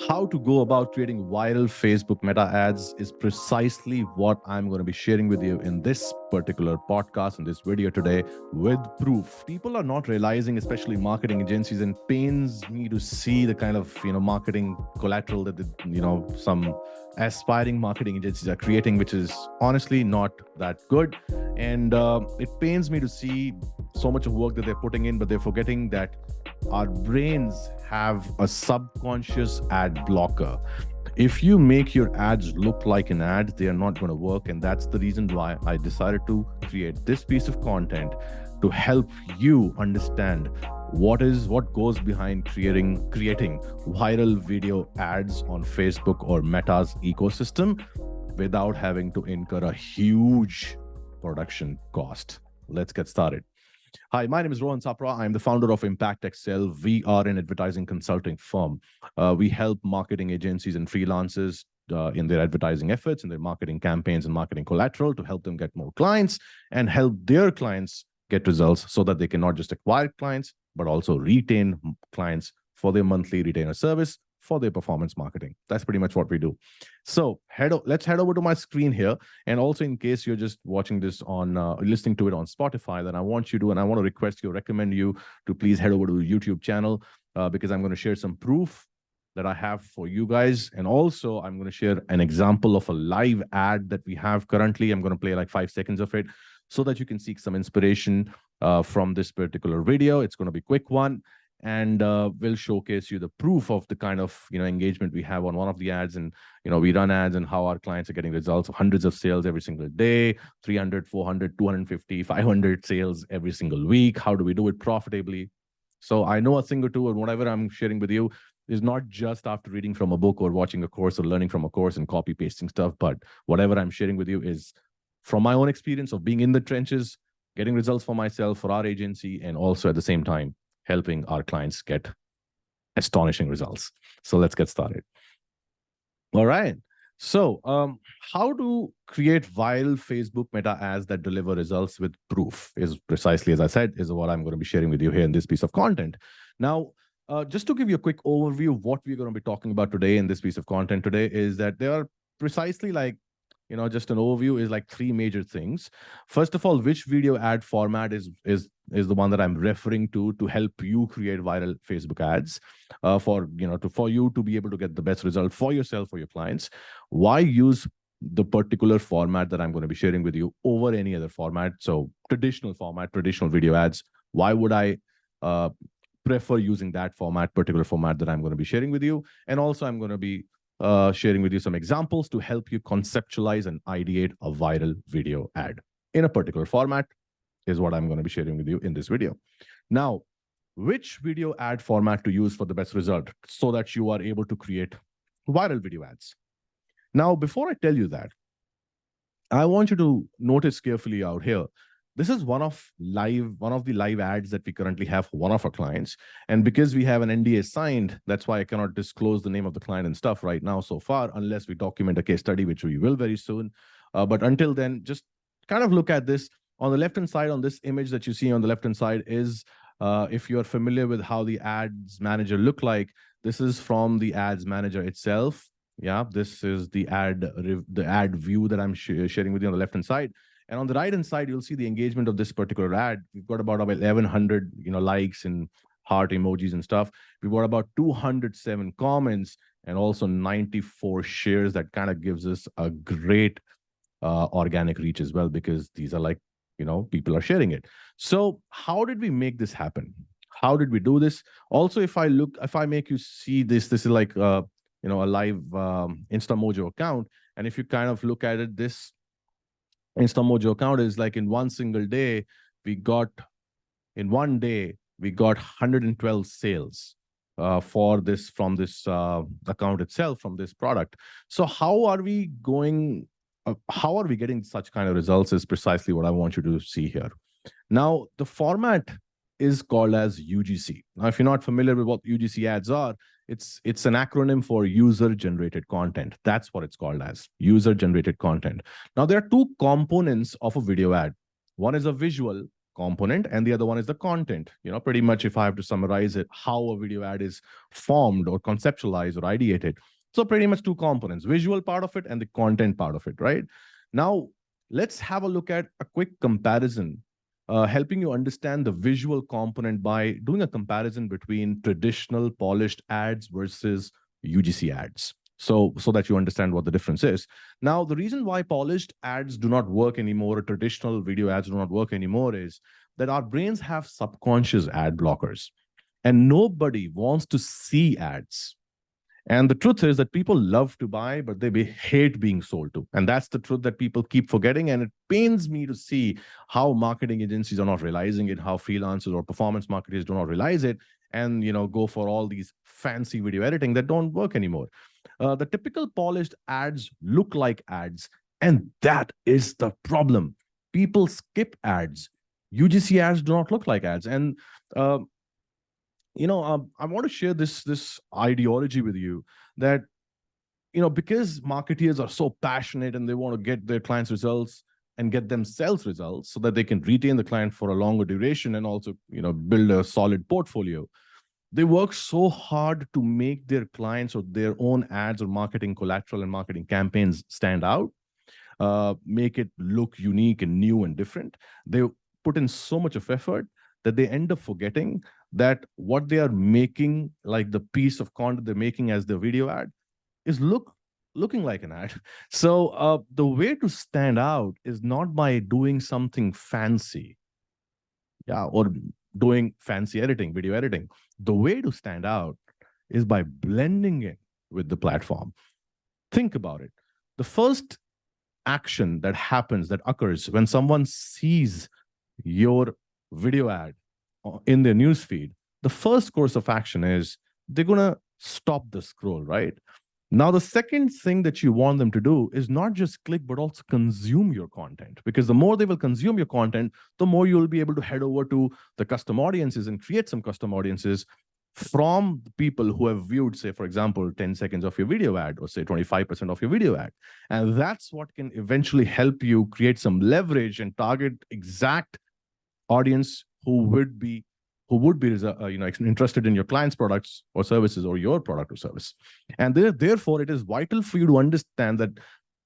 How to go about creating viral Facebook meta ads is precisely what I'm going to be sharing with you in this particular podcast, in this video today, with proof. People are not realizing, especially marketing agencies, and pains me to see the kind of marketing collateral that some aspiring marketing agencies are creating, which is honestly not that good. And it pains me to see so much of work that they're putting in, but they're forgetting that our brains have a subconscious ad blocker. If you make your ads look like an ad, they are not going to work. And that's the reason why I decided to create this piece of content to help you understand what goes behind creating viral video ads on Facebook or Meta's ecosystem without having to incur a huge production cost. Let's get started. Hi, my name is Rohan Sapra. I'm the founder of Impact Excel. We are an advertising consulting firm. We help marketing agencies and freelancers in their advertising efforts, in their marketing campaigns and marketing collateral to help them get more clients and help their clients get results so that they can not just acquire clients, but also retain clients for their monthly retainer service for their performance marketing. That's pretty much what we do. So let's head over to my screen here. And also, in case you're just watching this on, listening to it on Spotify, then I want to recommend you to please head over to the YouTube channel because I'm going to share some proof that I have for you guys. And also, I'm going to share an example of a live ad that we have currently. I'm going to play like 5 seconds of it so that you can seek some inspiration from this particular video. It's going to be a quick one. And we'll showcase you the proof of the kind of engagement we have on one of the ads, and we run ads and how our clients are getting results of hundreds of sales every single day, 300, 400, 250, 500 sales every single week. How do we do it profitably? So I know a thing or two, and whatever I'm sharing with you is not just after reading from a book or watching a course or learning from a course and copy pasting stuff, but whatever I'm sharing with you is from my own experience of being in the trenches, getting results for myself, for our agency, and also at the same time helping our clients get astonishing results. So let's get started. All right. So how to create viral Facebook meta ads that deliver results with proof is precisely, as I said, is what I'm going to be sharing with you here in this piece of content. Now, just to give you a quick overview of what we're going to be talking about today in this piece of content today is that there are precisely like just an overview is like 3 major things. First of all, which video ad format is the one that I'm referring to help you create viral Facebook ads for you to be able to get the best result for yourself, for your clients. Why use the particular format that I'm going to be sharing with you over any other format? So traditional format, traditional video ads. Why would I prefer using that particular format that I'm going to be sharing with you? And also I'm going to be sharing with you some examples to help you conceptualize and ideate a viral video ad in a particular format is what I'm going to be sharing with you in this video. Now, which video ad format to use for the best result so that you are able to create viral video ads? Now, before I tell you that, I want you to notice carefully out here. This is one of the live ads that we currently have for one of our clients. And because we have an NDA signed, that's why I cannot disclose the name of the client and stuff right now so far, unless we document a case study, which we will very soon. But until then, just kind of look at this. On the left-hand side, on this image that you see on the left-hand side is, if you're familiar with how the ads manager look like, this is from the ads manager itself. Yeah, this is the ad view that I'm sharing with you on the left-hand side. And on the right-hand side, you'll see the engagement of this particular ad. We've got about 1,100, likes and heart emojis and stuff. We've got about 207 comments and also 94 shares. That kind of gives us a great organic reach as well, because these are like, people are sharing it. So how did we make this happen? How did we do this? Also, if I make you see this is like, a live InstaMojo account. And if you kind of look at it, this InstaMojo account is like in one single day, we got 112 sales from this account itself, from this product. So how are we getting such kind of results is precisely what I want you to see here. Now, the format is called as UGC. Now, if you're not familiar with what UGC ads are, it's an acronym for user-generated content. That's what it's called as, user-generated content. Now, there are 2 components of a video ad. One is a visual component, and the other one is the content. Pretty much if I have to summarize it, how a video ad is formed or conceptualized or ideated. So pretty much two components, visual part of it and the content part of it, right? Now, let's have a look at a quick comparison, helping you understand the visual component by doing a comparison between traditional polished ads versus UGC ads. So that you understand what the difference is. Now, the reason why polished ads do not work anymore, or traditional video ads do not work anymore, is that our brains have subconscious ad blockers, and nobody wants to see ads. And the truth is that people love to buy, but they hate being sold to. And that's the truth that people keep forgetting. And it pains me to see how marketing agencies are not realizing it, how freelancers or performance marketers do not realize it, and go for all these fancy video editing that don't work anymore. The typical polished ads look like ads, and that is the problem. People skip ads. UGC ads do not look like ads. And I want to share this ideology with you that, because marketeers are so passionate and they want to get their clients results and get themselves results so that they can retain the client for a longer duration and also, build a solid portfolio. They work so hard to make their clients or their own ads or marketing collateral and marketing campaigns stand out, make it look unique and new and different. They put in so much of effort that they end up forgetting that what they are making, like the piece of content they're making as the video ad, is looking like an ad. So the way to stand out is not by doing something fancy, or doing fancy editing, video editing. The way to stand out is by blending in with the platform. Think about it. The first action that happens, that occurs when someone sees your video ad in their newsfeed, the first course of action is they're going to stop the scroll, right? Now, the second thing that you want them to do is not just click, but also consume your content. Because the more they will consume your content, the more you'll be able to head over to the custom audiences and create some custom audiences from the people who have viewed, say, for example, 10 seconds of your video ad, or say 25% of your video ad. And that's what can eventually help you create some leverage and target exact audience who would be interested in your client's products or services, or your product or service. And therefore, it is vital for you to understand that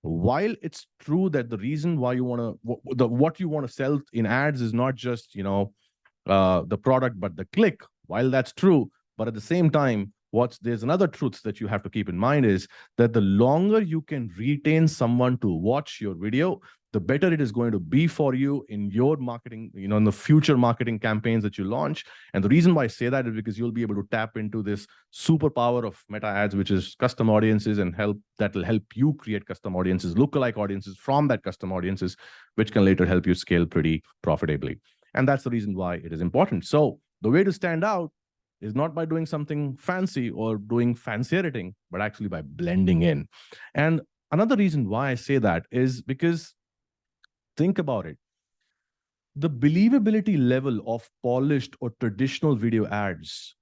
while it's true that the reason why you want to, what you want to sell in ads is not just the product but the click. While that's true, but at the same time, there's another truth that you have to keep in mind, is that the longer you can retain someone to watch your video, the better it is going to be for you in your marketing, in the future marketing campaigns that you launch. And the reason why I say that is because you'll be able to tap into this superpower of meta ads, which is custom audiences, and that will help you create custom audiences, lookalike audiences from that custom audiences, which can later help you scale pretty profitably. And that's the reason why it is important. So the way to stand out is not by doing something fancy or doing fancy editing, but actually by blending in. And another reason why I say that is because, think about it. The believability level of polished or traditional video ads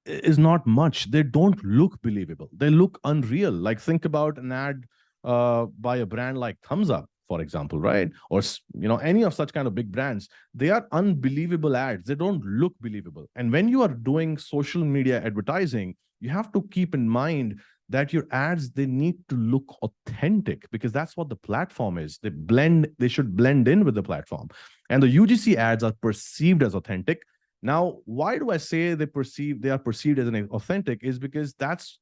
is not much. They don't look believable. They look unreal. Like, think about an ad by a brand like Thumbs Up, for example, right? Or any of such kind of big brands. They are unbelievable ads. They don't look believable. And when you are doing social media advertising, you have to keep in mind that your ads, they need to look authentic, because that's what the platform is. They should blend in with the platform. And the UGC ads are perceived as authentic. Now, why do I say they are perceived as an authentic? Is because that's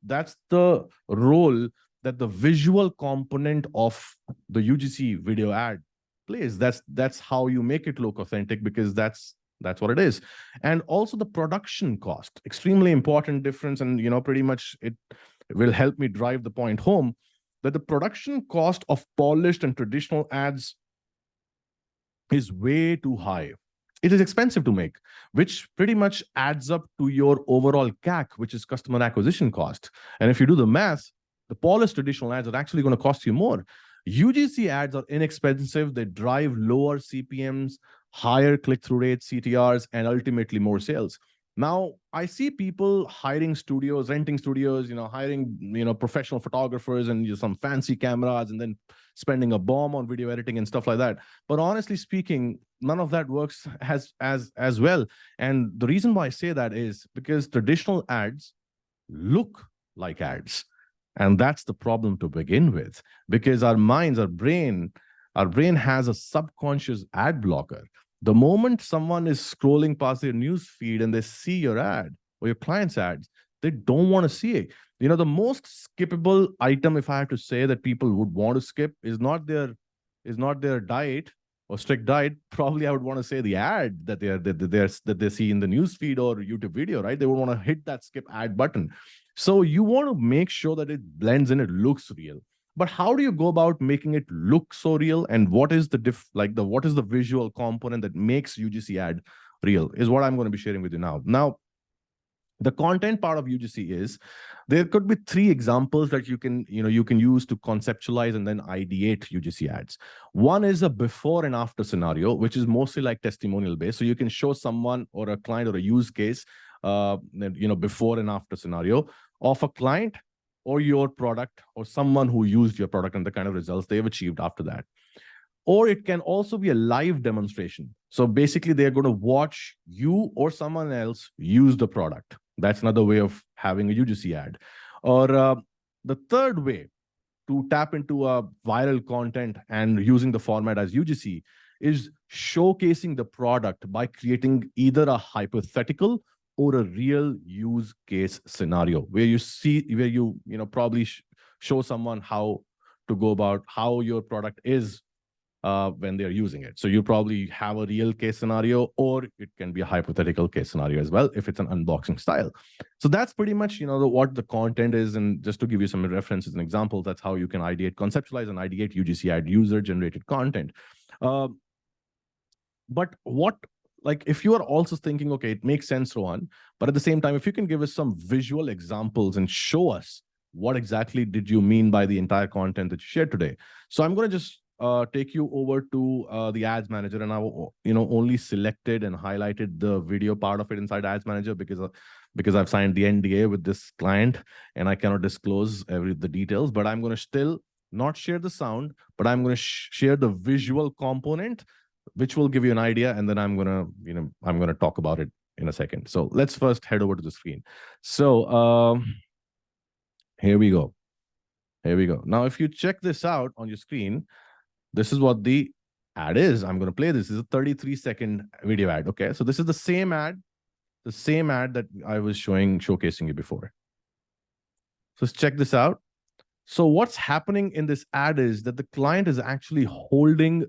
the role that the visual component of the UGC video ad plays. That's how you make it look authentic, because that's what it is. And also the production cost, extremely important difference. And pretty much it will help me drive the point home, that the production cost of polished and traditional ads is way too high. It is expensive to make, which pretty much adds up to your overall CAC, which is customer acquisition cost. And if you do the math, the polished traditional ads are actually going to cost you more. UGC ads are inexpensive. They drive lower CPMs, higher click-through rates, CTRs, and ultimately more sales. Now, I see people hiring studios, renting studios, hiring, professional photographers and some fancy cameras, and then spending a bomb on video editing and stuff like that. But honestly speaking, none of that works as well. And the reason why I say that is because traditional ads look like ads. And that's the problem to begin with, because our brain has a subconscious ad blocker. The moment someone is scrolling past their news feed and they see your ad or your client's ads, they don't want to see it. The most skippable item, if I have to say, that people would want to skip is not their diet or strict diet. Probably I would want to say the ad that they see in the news feed or YouTube video, right? They would want to hit that skip ad button. So you want to make sure that it blends in, it looks real. But how do you go about making it look so real? And what is the visual component that makes UGC ad real is what I'm going to be sharing with you now. Now, the content part of UGC is there could be three examples that you can use to conceptualize and then ideate UGC ads. One is a before and after scenario, which is mostly like testimonial based. So you can show someone or a client or a use case, before and after scenario of a client or your product or someone who used your product and the kind of results they've achieved after that. Or it can also be a live demonstration. So basically, they're going to watch you or someone else use the product. That's another way of having a UGC ad. Or the third way to tap into a viral content and using the format as UGC is showcasing the product by creating either a hypothetical or a real use case scenario where you probably show someone how to go about how your product is when they're using it. So you probably have a real case scenario, or it can be a hypothetical case scenario as well if it's an unboxing style. So that's pretty much what the content is. And just to give you some references and examples, that's how you can ideate, conceptualize, and ideate UGC ad, user generated content. But if you are also thinking, okay, it makes sense, Rohan, but at the same time, if you can give us some visual examples and show us what exactly did you mean by the entire content that you shared today. So I'm going to just take you over to the ads manager, and I only selected and highlighted the video part of it inside ads manager because I've signed the NDA with this client and I cannot disclose the details. But I'm going to still not share the sound, but I'm going to share the visual component, which will give you an idea, and then I'm gonna talk about it in a second. So let's first head over to the screen. So here we go. Now, if you check this out on your screen, this is what the ad is. I'm going to play this. This is a 33-second video ad. Okay, so this is the same ad that I was showcasing you before. So let's check this out. So what's happening in this ad is that the client is actually holding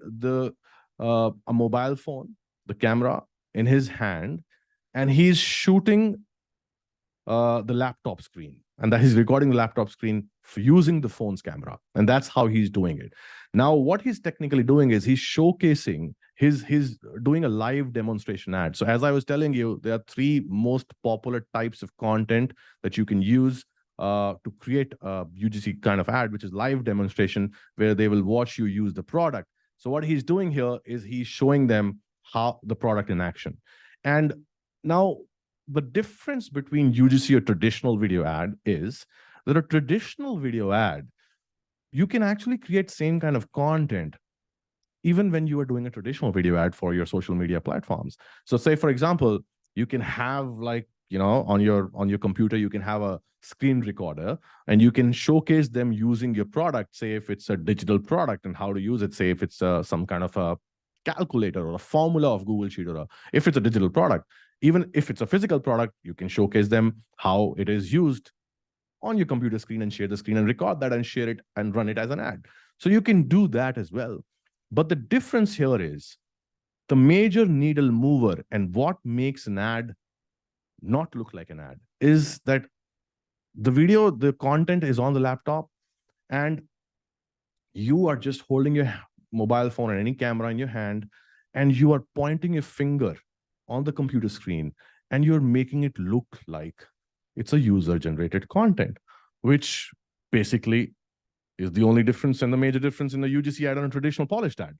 a mobile phone, the camera in his hand, and he's shooting the laptop screen, and that he's recording the laptop screen using the phone's camera, and that's how he's doing it. Now, what he's technically doing is he's showcasing he's doing a live demonstration ad. So as I was telling you, there are three most popular types of content that you can use to create a UGC kind of ad, which is live demonstration, where they will watch you use the product. So what he's doing here is he's showing them how the product in action. And now the difference between UGC or traditional video ad is that a traditional video ad, you can actually create same kind of content even when you are doing a traditional video ad for your social media platforms. So say, for example, you can have on your computer, you can have a screen recorder and you can showcase them using your product. Say if it's a digital product and how to use it. Say if it's some kind of a calculator or a formula of Google Sheet, or if it's a digital product. Even if it's a physical product, you can showcase them how it is used on your computer screen and share the screen and record that and share it and run it as an ad. So you can do that as well. But the difference here is the major needle mover and what makes an ad not look like an ad is that the content is on the laptop and you are just holding your mobile phone or any camera in your hand and you are pointing your finger on the computer screen and you're making it look like it's a user generated content, which basically is the only difference and the major difference in the UGC ad and a traditional polished ad.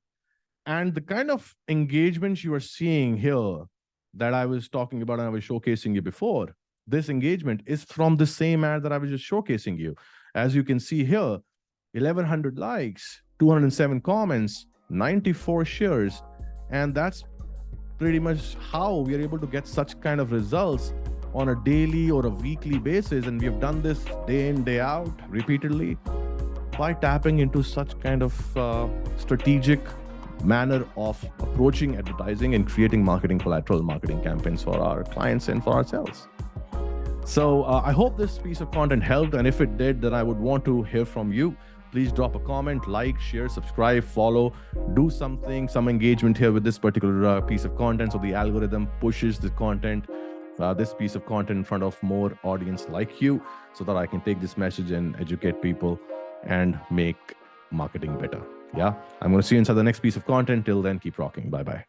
And the kind of engagement you are seeing here that I was talking about and I was showcasing you before, this engagement is from the same ad that I was just showcasing you. As you can see here, 1100 likes, 207 comments, 94 shares. And that's pretty much how we are able to get such kind of results on a daily or a weekly basis. And we have done this day in, day out, repeatedly, by tapping into such kind of strategic manner of approaching advertising and creating marketing collateral, marketing campaigns for our clients and for ourselves. So I hope this piece of content helped. And if it did, then I would want to hear from you. Please drop a comment, like, share, subscribe, follow, do something, some engagement here with this particular piece of content, so the algorithm pushes the content, this piece of content in front of more audience like you, so that I can take this message and educate people and make marketing better. Yeah, I'm going to see you inside the next piece of content. Till then, keep rocking. Bye-bye.